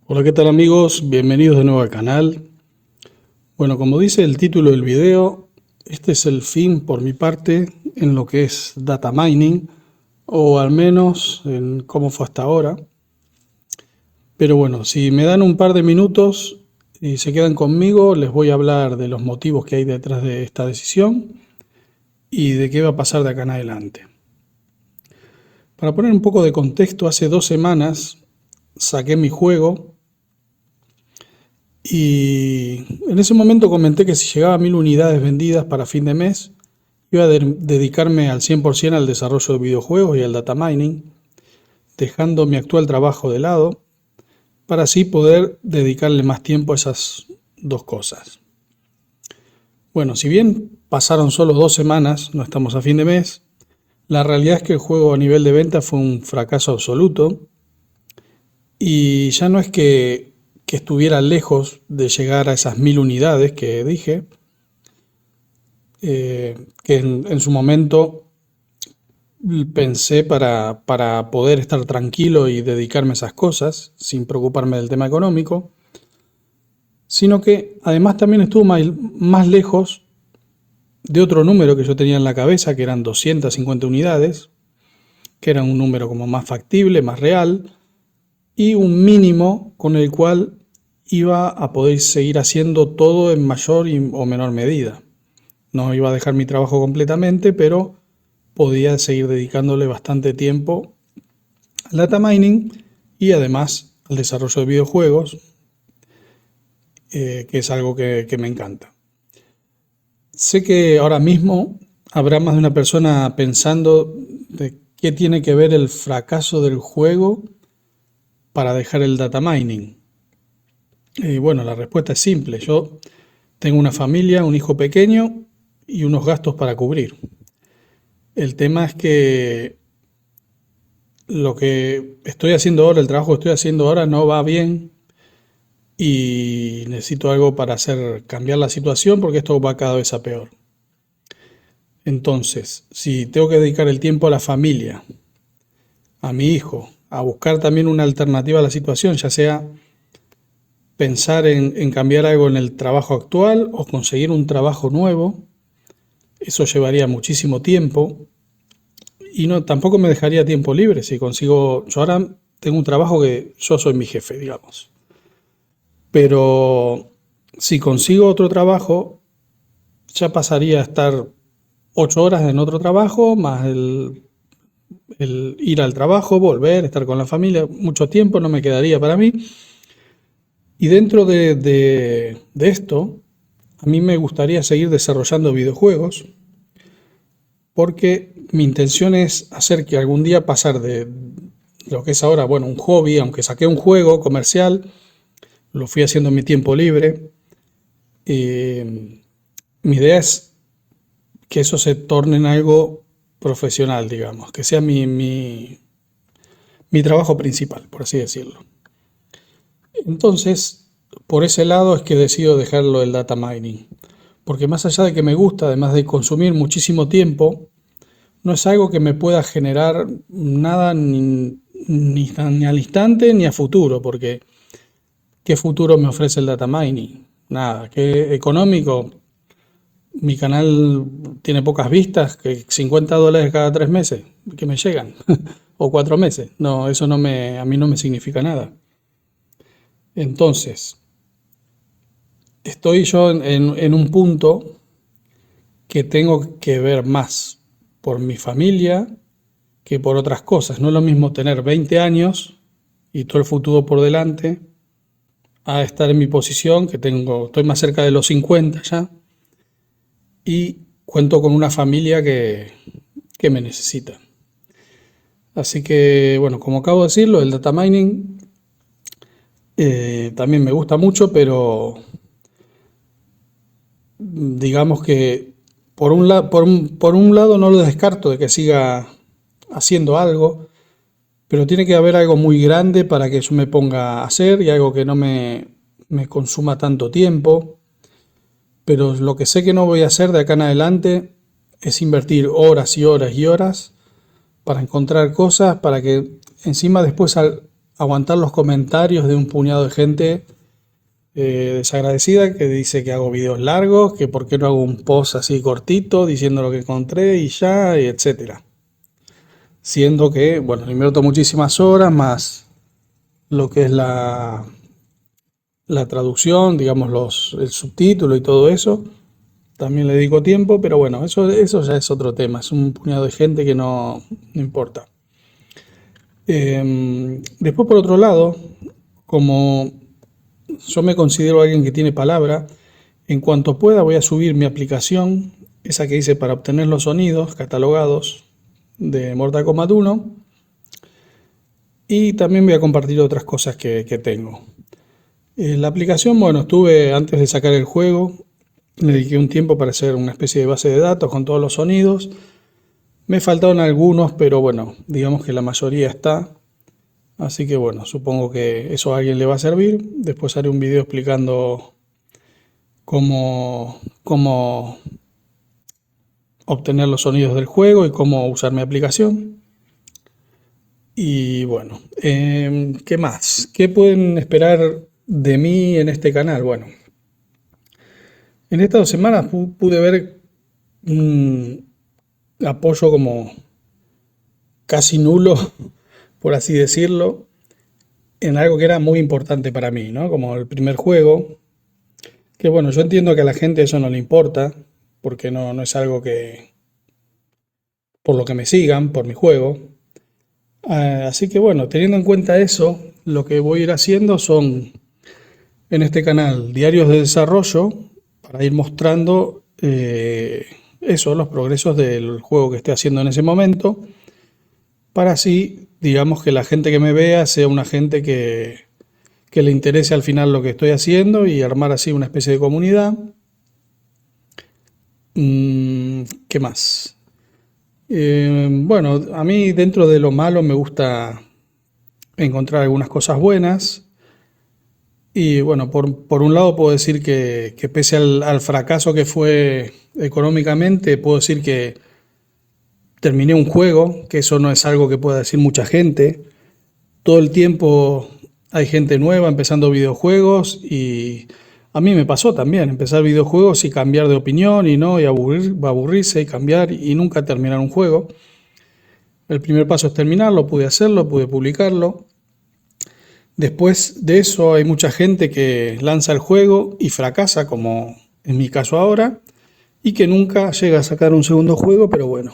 Hola, ¿qué tal amigos? Bienvenidos de nuevo al canal. Bueno, como dice el título del video, este es el fin por mi parte en lo que es data mining, o al menos en cómo fue hasta ahora. Pero bueno, si me dan un par de minutos y se quedan conmigo, les voy a hablar de los motivos que hay detrás de esta decisión y de qué va a pasar de acá en adelante. Para poner un poco de contexto, hace 2 semanas saqué mi juego. Y en ese momento comenté que si llegaba a 1000 unidades vendidas para fin de mes, iba a dedicarme al 100% al desarrollo de videojuegos y al data mining, dejando mi actual trabajo de lado, para así poder dedicarle más tiempo a esas dos cosas. Bueno, si bien pasaron solo 2 semanas, no estamos a fin de mes, la realidad es que el juego a nivel de venta fue un fracaso absoluto y ya no es que estuviera lejos de llegar a esas 1000 unidades que dije, que en su momento pensé para poder estar tranquilo y dedicarme a esas cosas sin preocuparme del tema económico, sino que además también estuvo más lejos de otro número que yo tenía en la cabeza, que eran 250 unidades, que era un número como más factible, más real, y un mínimo con el cual iba a poder seguir haciendo todo en mayor o menor medida. No iba a dejar mi trabajo completamente, pero podía seguir dedicándole bastante tiempo al data mining y además al desarrollo de videojuegos, que es algo que me encanta. Sé que ahora mismo habrá más de una persona pensando de qué tiene que ver el fracaso del juego para dejar el data mining. Y bueno, la respuesta es simple. Yo tengo una familia, un hijo pequeño y unos gastos para cubrir. El tema es que lo que estoy haciendo ahora, el trabajo que estoy haciendo ahora no va bien y necesito algo para hacer cambiar la situación porque esto va cada vez a peor. Entonces, si tengo que dedicar el tiempo a la familia, a mi hijo, a buscar también una alternativa a la situación, ya sea pensar en cambiar algo en el trabajo actual o conseguir un trabajo nuevo, eso llevaría muchísimo tiempo y no, tampoco me dejaría tiempo libre si consigo. Yo ahora tengo un trabajo que yo soy mi jefe, digamos. Pero si consigo otro trabajo, ya pasaría a estar 8 horas en otro trabajo, más el ir al trabajo, volver, estar con la familia. Mucho tiempo no me quedaría para mí. Y dentro de esto, a mí me gustaría seguir desarrollando videojuegos, porque mi intención es hacer que algún día pasar de lo que es ahora, bueno, un hobby, aunque saqué un juego comercial, lo fui haciendo en mi tiempo libre. Mi idea es que eso se torne en algo profesional, digamos, que sea mi trabajo principal, por así decirlo. Entonces, por ese lado es que decido dejarlo el data mining, porque más allá de que me gusta, además de consumir muchísimo tiempo, no es algo que me pueda generar nada ni al instante ni a futuro, porque ¿qué futuro me ofrece el data mining? Nada. ¿Qué económico? Mi canal tiene pocas vistas, que $50 cada 3 meses que me llegan, o 4 meses. No, eso a mí no me significa nada. Entonces, estoy yo en un punto que tengo que ver más por mi familia que por otras cosas. No es lo mismo tener 20 años y todo el futuro por delante a estar en mi posición, que estoy más cerca de los 50 ya, y cuento con una familia que me necesita. Así que, bueno, como acabo de decirlo, el data mining también me gusta mucho, pero digamos que por un lado no lo descarto de que siga haciendo algo, pero tiene que haber algo muy grande para que yo me ponga a hacer y algo que no me consuma tanto tiempo. Pero lo que sé que no voy a hacer de acá en adelante es invertir horas y horas y horas para encontrar cosas, para que encima después aguantar los comentarios de un puñado de gente desagradecida que dice que hago videos largos, que por qué no hago un post así cortito diciendo lo que encontré y ya, y etcétera. Siendo que, bueno, le invierto muchísimas horas más lo que es la traducción, digamos, el subtítulo y todo eso. También le dedico tiempo, pero bueno, eso ya es otro tema. Es un puñado de gente que no importa. Después, por otro lado, como yo me considero alguien que tiene palabra, en cuanto pueda voy a subir mi aplicación, esa que hice para obtener los sonidos catalogados de Mortal Kombat 1, y también voy a compartir otras cosas que tengo. La aplicación, bueno, estuve antes de sacar el juego, le dediqué un tiempo para hacer una especie de base de datos con todos los sonidos. Me faltaron algunos, pero bueno, digamos que la mayoría está. Así que bueno, supongo que eso a alguien le va a servir. Después haré un video explicando cómo obtener los sonidos del juego y cómo usar mi aplicación. Y bueno, ¿qué más? ¿Qué pueden esperar de mí en este canal? Bueno, en estas 2 semanas pude ver un apoyo como casi nulo, por así decirlo, en algo que era muy importante para mí, ¿no? Como el primer juego, que bueno, yo entiendo que a la gente eso no le importa, porque no es algo que, por lo que me sigan, por mi juego. Así que bueno, teniendo en cuenta eso, lo que voy a ir haciendo son, en este canal, diarios de desarrollo, para ir mostrando eso, los progresos del juego que esté haciendo en ese momento, para así, digamos, que la gente que me vea sea una gente que le interese al final lo que estoy haciendo y armar así una especie de comunidad. ¿Qué más? Bueno, a mí dentro de lo malo me gusta encontrar algunas cosas buenas. Y bueno, por un lado puedo decir que pese al fracaso que fue económicamente, puedo decir que terminé un juego, que eso no es algo que pueda decir mucha gente. Todo el tiempo hay gente nueva empezando videojuegos y a mí me pasó también, empezar videojuegos y cambiar de opinión y aburrirse y cambiar y nunca terminar un juego. El primer paso es terminarlo, pude hacerlo, pude publicarlo. Después de eso hay mucha gente que lanza el juego y fracasa, como en mi caso ahora, y que nunca llega a sacar un segundo juego, pero bueno,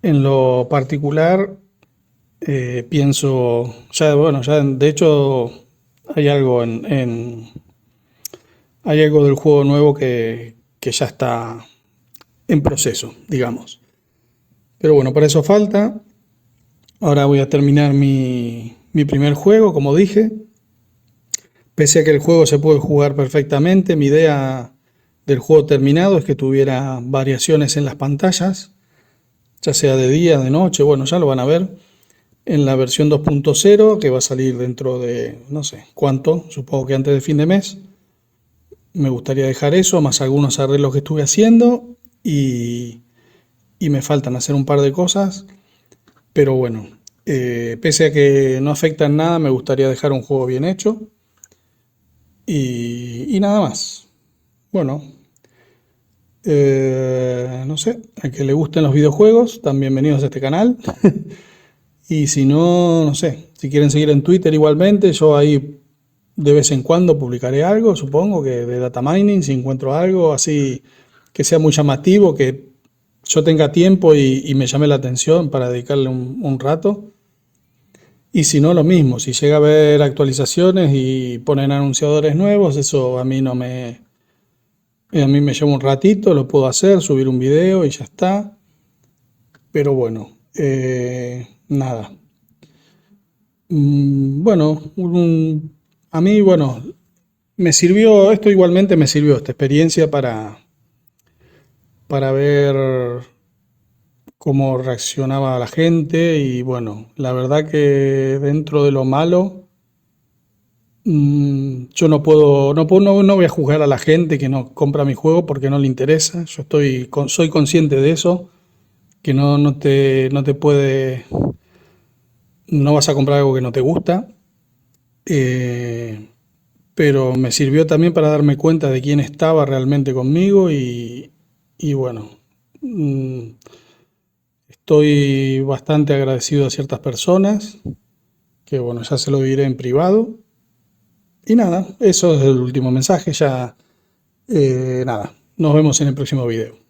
en lo particular pienso, ya bueno, ya de hecho hay algo hay algo del juego nuevo que ya está en proceso, digamos. Pero bueno, para eso falta. Ahora voy a terminar mi primer juego, como dije. Pese a que el juego se puede jugar perfectamente, mi idea del juego terminado es que tuviera variaciones en las pantallas, ya sea de día, de noche, bueno, ya lo van a ver en la versión 2.0 que va a salir dentro de no sé cuánto, supongo que antes de fin de mes. Me gustaría dejar eso, más algunos arreglos que estuve haciendo y me faltan hacer un par de cosas, pero bueno, pese a que no afectan nada, me gustaría dejar un juego bien hecho y nada más. Bueno, no sé, a que le gusten los videojuegos, están bienvenidos a este canal. Y si no, no sé, si quieren seguir en Twitter igualmente, yo ahí de vez en cuando publicaré algo, supongo que de data mining, si encuentro algo así que sea muy llamativo, que yo tenga tiempo y me llame la atención para dedicarle un rato. Y si no, lo mismo, si llega a haber actualizaciones y ponen anunciadores nuevos, eso a mí a mí me lleva un ratito, lo puedo hacer, subir un video y ya está. Pero bueno, nada. Bueno, a mí, bueno, me sirvió, esto igualmente me sirvió, esta experiencia para ver cómo reaccionaba la gente y bueno, la verdad que dentro de lo malo, yo no voy a juzgar a la gente que no compra mi juego porque no le interesa, yo soy consciente de eso, que no te puede no vas a comprar algo que no te gusta, eh, pero me sirvió también para darme cuenta de quién estaba realmente conmigo y bueno, mm, estoy bastante agradecido a ciertas personas, que bueno, ya se lo diré en privado. Y nada, eso es el último mensaje, ya nada, nos vemos en el próximo video.